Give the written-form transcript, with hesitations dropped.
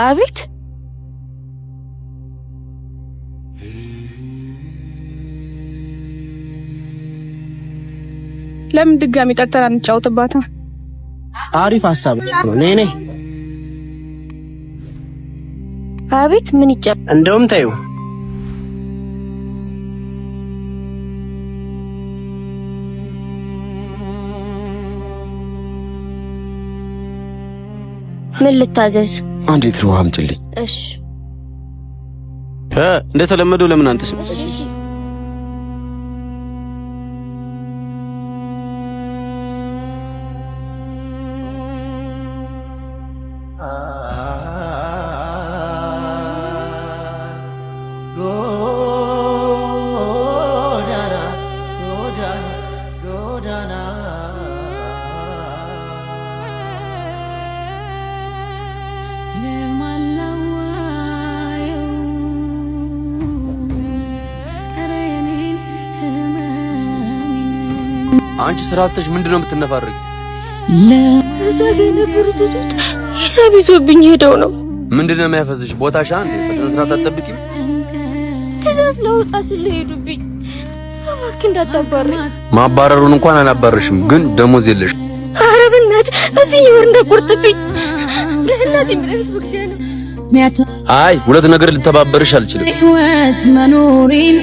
አቤት ለምን ድጋሚ ጠርተን አንጫወትባትም? አሪፍ ሐሳብ ነው። ነይ አቤት ምን ይጫል? እንደውም ታዩ ምን ልታዘዝ? አንዲት ሩህ አምጪልኝ። እሺ እንደተለመደው ለምን አንተስ? አንቺ ስራተሽ ምንድነው የምትነፋረቂ? ለዘገነ ብርቱት ሂሳብ ይዞብኝ ሄደው ነው። ምንድነው የሚያፈዝሽ? ቦታሽ አንዴ በስነ ስርዓት አትጠብቂም? ትዕዛዝ ለውጣ ስለሄዱብኝ እባክህ እንዳታባረኝ። ማባረሩን እንኳን አላባረሽም፣ ግን ደሞዝ የለሽ። ኧረ በእናትህ እዚህ ወር እንዳቆርጥብኝ ለእናቴ ምንድነው ብቻ ነው። አይ ሁለት ነገር ልተባበርሽ አልችልም። በህይወት መኖሪን